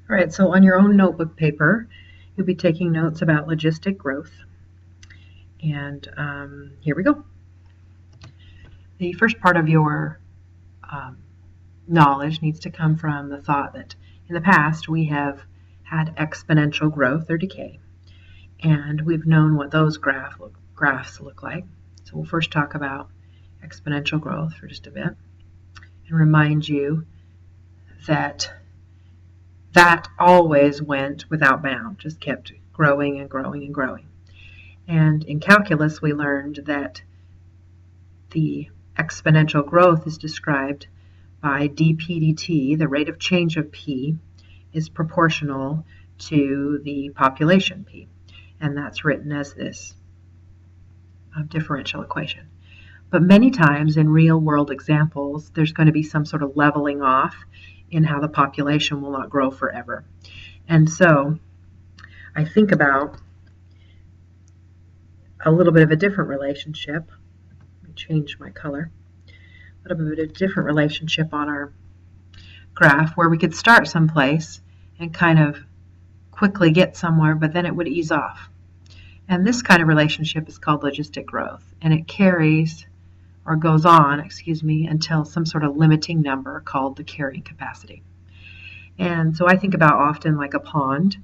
All right, so on your own notebook paper, you'll be taking notes about logistic growth. And here we go. The first part of your knowledge needs to come from the thought that in the past we have had exponential growth or decay. And we've known what those graphs look like. So we'll first talk about exponential growth for just a bit and remind you that that always went without bound, just kept growing and growing and growing. And in calculus, we learned that the exponential growth is described by dp dt, the rate of change of p, is proportional to the population p. And that's written as this differential equation. But many times in real world examples, there's going to be some sort of leveling off in how the population will not grow forever. And so I think about a little bit of a different relationship. Let me change my color. A little bit of a different relationship on our graph where we could start someplace and kind of quickly get somewhere, but then it would ease off. And this kind of relationship is called logistic growth, and it carries or goes on, until some sort of limiting number called the carrying capacity. And so I think about often like a pond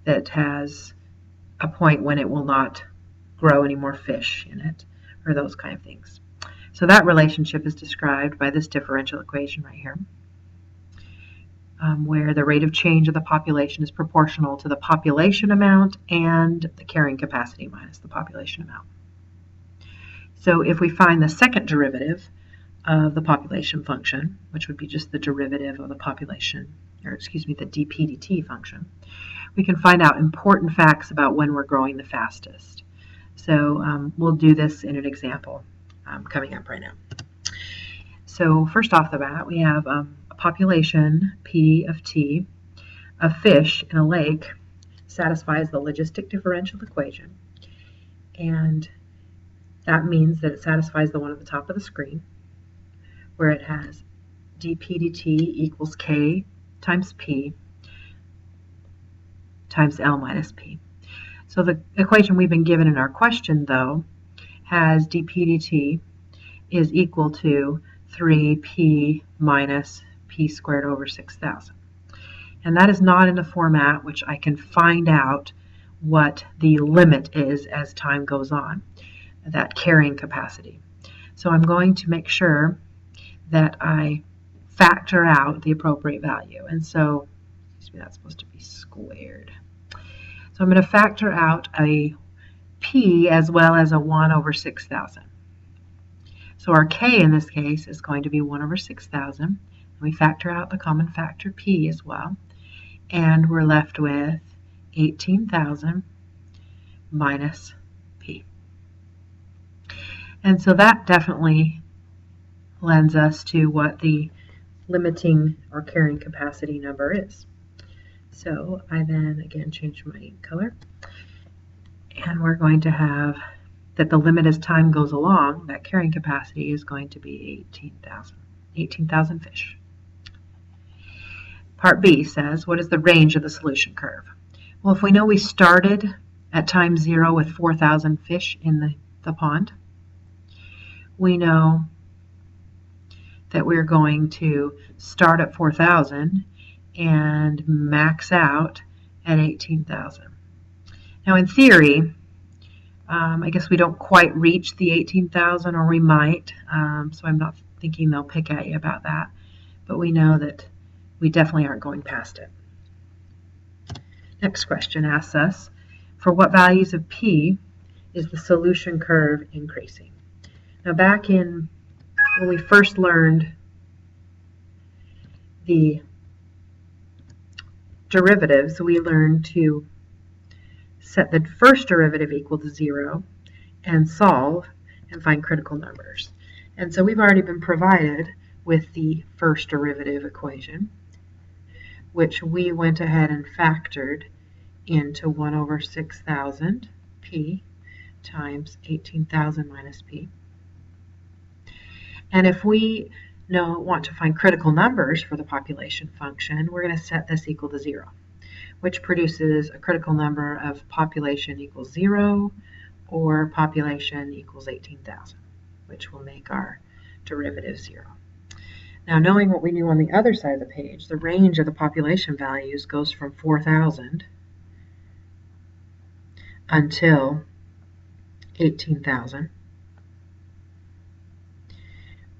that has a point when it will not grow any more fish in it, or those kind of things. So that relationship is described by this differential equation right here, where the rate of change of the population is proportional to the population amount and the carrying capacity minus the population amount. So if we find the second derivative of the population function, which would be just the derivative of the population, the dp dt function, we can find out important facts about when we're growing the fastest. So we'll do this in an example coming up right now. So first off the bat, we have a population P of t of fish in a lake satisfies the logistic differential equation, and that means that it satisfies the one at the top of the screen, where it has dp dt equals k times p times L minus P. So the equation we've been given in our question, though, has dP dt is equal to 3p minus p squared over 6,000. And that is not in a format which I can find out what the limit is as time goes on, that carrying capacity. So I'm going to make sure that I factor out the appropriate value. And so, that's supposed to be squared. So I'm going to factor out a p as well as a 1 over 6,000. So our k in this case is going to be 1 over 6,000. And we factor out the common factor p as well. And we're left with 18,000 minus p. And so that definitely lends us to what the limiting or carrying capacity number is. So I then again change my color, and we're going to have that the limit as time goes along, that carrying capacity is going to be 18,000 fish. Part B says, what is the range of the solution curve? Well, if we know we started at time 0 with 4,000 fish in the pond, we know that we're going to start at 4,000 and max out at 18,000. Now in theory, I guess we don't quite reach the 18,000, or we might, so I'm not thinking they'll pick at you about that, but we know that we definitely aren't going past it. Next question asks us, for what values of P is the solution curve increasing? Now back in when we first learned the derivatives, we learned to set the first derivative equal to 0 and solve and find critical numbers. And so we've already been provided with the first derivative equation, which we went ahead and factored into 1 over 6,000 p times 18,000 minus p. And if we want to find critical numbers for the population function, we're going to set this equal to 0. which produces a critical number of population equals 0 or population equals 18,000, which will make our derivative 0. Now, knowing what we knew on the other side of the page, the range of the population values goes from 4,000 until 18,000.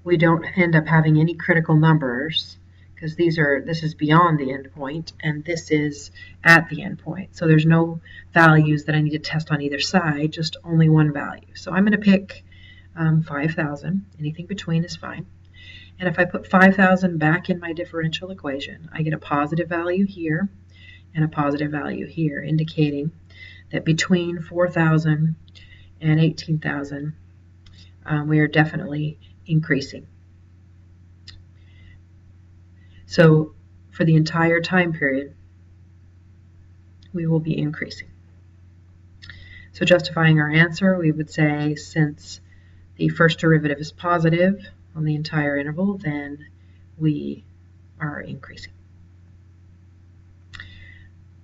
We don't end up having any critical numbers because this is beyond the endpoint and this is at the endpoint. So there's no values that I need to test on either side, just only one value. So I'm going to pick 5,000. Anything between is fine. And if I put 5,000 back in my differential equation, I get a positive value here and a positive value here, indicating that between 4,000 and 18,000, we are definitely increasing. So for the entire time period, we will be increasing. So justifying our answer, we would say since the first derivative is positive on the entire interval, then we are increasing.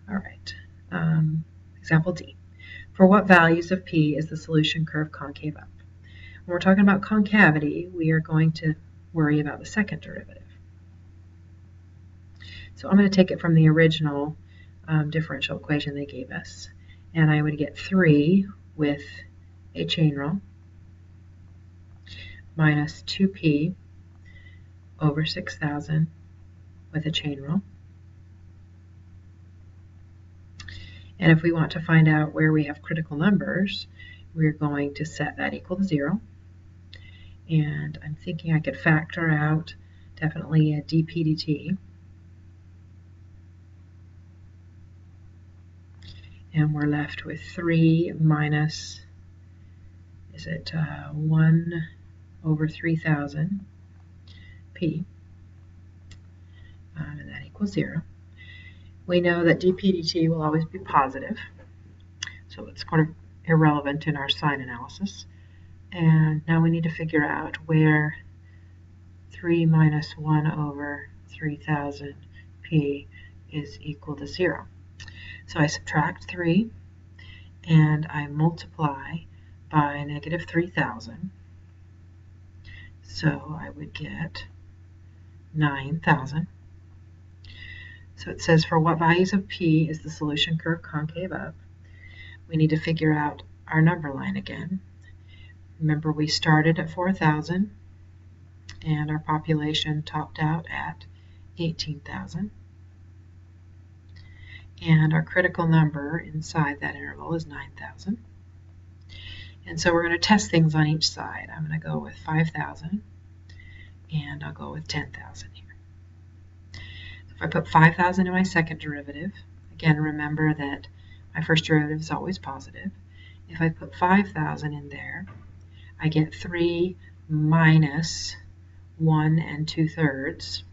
All right, example D. For what values of P is the solution curve concave up? When we're talking about concavity, we are going to worry about the second derivative. So I'm going to take it from the original differential equation they gave us, and I would get 3 with a chain rule minus 2p over 6,000 with a chain rule. And if we want to find out where we have critical numbers, we're going to set that equal to 0. And I'm thinking I could factor out definitely a dp dt. And we're left with 3 minus, is it 1 over 3,000 p, and that equals 0. We know that dp dt will always be positive, so it's kind of irrelevant in our sign analysis. And now we need to figure out where 3 minus 1 over 3,000 p is equal to 0. So I subtract 3 and I multiply by negative 3,000. So I would get 9,000. So it says for what values of P is the solution curve concave up? We need to figure out our number line again. Remember, we started at 4,000 and our population topped out at 18,000. And our critical number inside that interval is 9,000. And so we're going to test things on each side. I'm going to go with 5,000 and I'll go with 10,000 here. So if I put 5,000 in my second derivative, again remember that my first derivative is always positive. If I put 5,000 in there, I get 3 minus 1 2/3.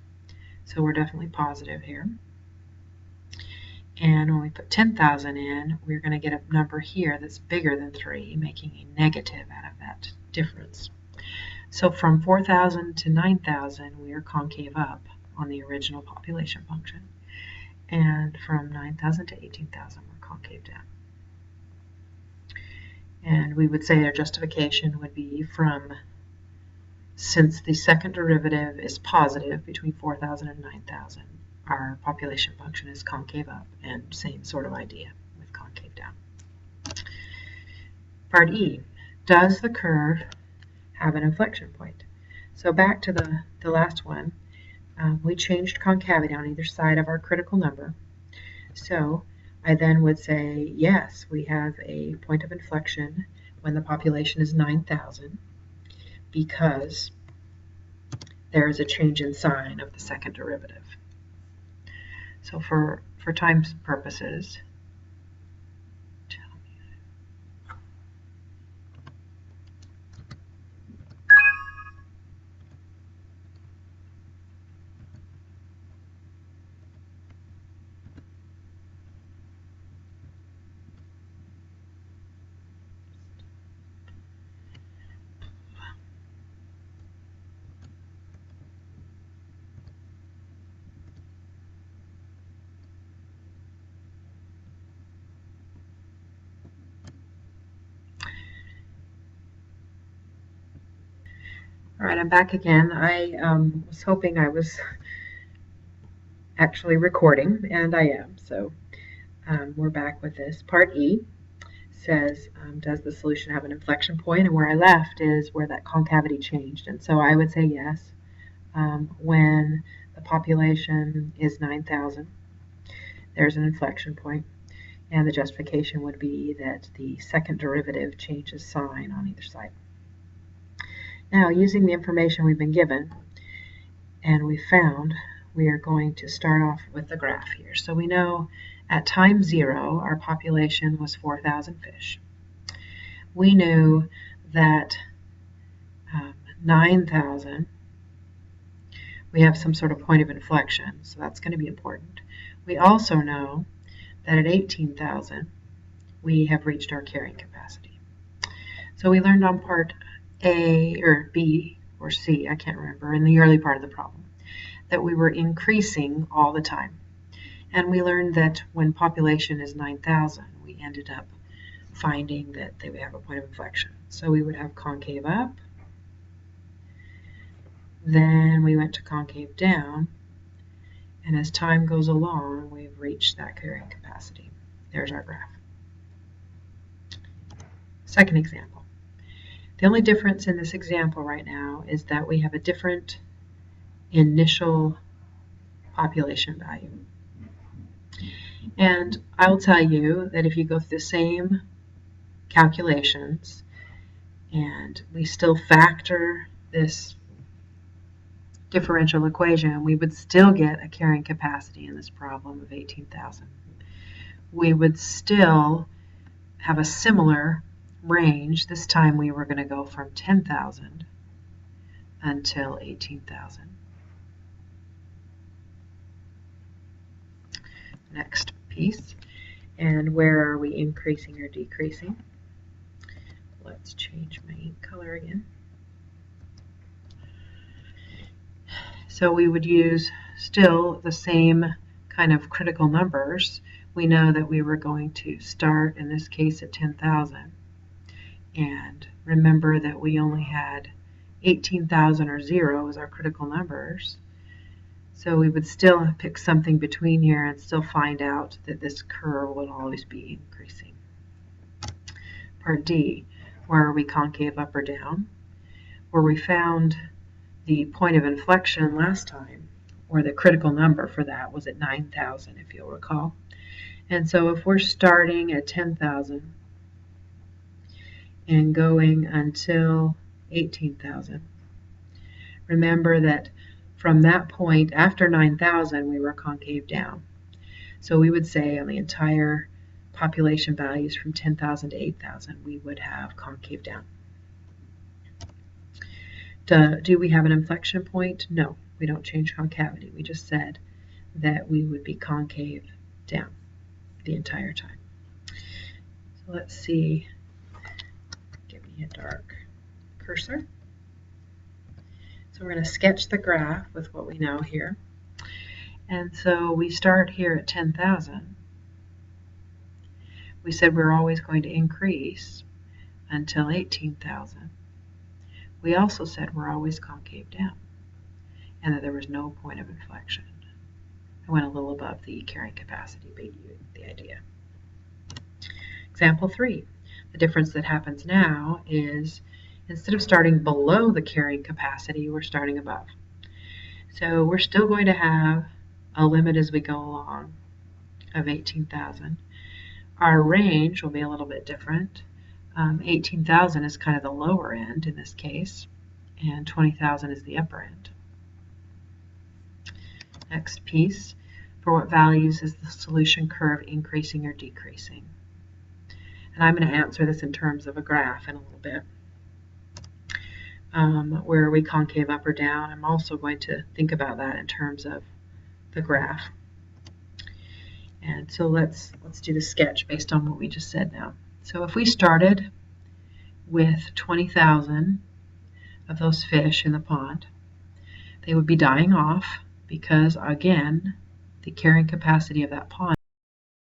So we're definitely positive here. And when we put 10,000 in, we're going to get a number here that's bigger than 3, making a negative out of that difference. So from 4,000 to 9,000, we are concave up on the original population function. And from 9,000 to 18,000, we're concave down. And we would say our justification would be since the second derivative is positive between 4,000 and 9,000, our population function is concave up, and same sort of idea with concave down. Part E, does the curve have an inflection point? So back to the last one, we changed concavity on either side of our critical number. So I then would say, yes, we have a point of inflection when the population is 9,000 because there is a change in sign of the second derivative. So for time purposes, All right, I'm back again. I was hoping I was actually recording, and I am. So we're back with this. Part E says, does the solution have an inflection point? And where I left is where that concavity changed. And so I would say yes. When the population is 9,000, there's an inflection point. And the justification would be that the second derivative changes sign on either side. Now, using the information we've been given, and we found, we are going to start off with the graph here. So we know at time 0, our population was 4,000 fish. We knew that 9,000, we have some sort of point of inflection, so that's going to be important. We also know that at 18,000, we have reached our carrying capacity. So we learned on part A, or B, or C, I can't remember, in the early part of the problem, that we were increasing all the time. And we learned that when population is 9,000, we ended up finding that they would have a point of inflection. So we would have concave up, then we went to concave down, and as time goes along, we've reached that carrying capacity. There's our graph. Second example. The only difference in this example right now is that we have a different initial population value. And I'll tell you that if you go through the same calculations and we still factor this differential equation, we would still get a carrying capacity in this problem of 18,000. We would still have a similar range. This time we were going to go from 10,000 until 18,000. Next piece. And where are we increasing or decreasing? Let's change my ink color again. So we would use still the same kind of critical numbers. We know that we were going to start, in this case, at 10,000. And remember that we only had 18,000 or 0 as our critical numbers. So we would still pick something between here and still find out that this curve will always be increasing. Part D, where are we concave up or down? Where we found the point of inflection last time, or the critical number for that, was at 9,000, if you'll recall. And so if we're starting at 10,000 and going until 18,000, remember that from that point, after 9,000, we were concave down. So we would say on the entire population values from 10,000 to 8,000, we would have concave down. Do we have an inflection point? No, we don't change concavity. We just said that we would be concave down the entire time. So let's see, give me a dark cursor. So we're going to sketch the graph with what we know here. And so we start here at 10,000. We said we're always going to increase until 18,000. We also said we're always concave down and that there was no point of inflection. I went a little above the carrying capacity, but you get the idea. Example 3. The difference that happens now is instead of starting below the carrying capacity, we're starting above. So we're still going to have a limit as we go along of 18,000. Our range will be a little bit different. 18,000 is kind of the lower end in this case, and 20,000 is the upper end. Next piece, for what values is the solution curve increasing or decreasing? And I'm going to answer this in terms of a graph in a little bit. Where are we concave up or down? I'm also going to think about that in terms of the graph. And so let's do the sketch based on what we just said now. So if we started with 20,000 of those fish in the pond, they would be dying off because, again, the carrying capacity of that pond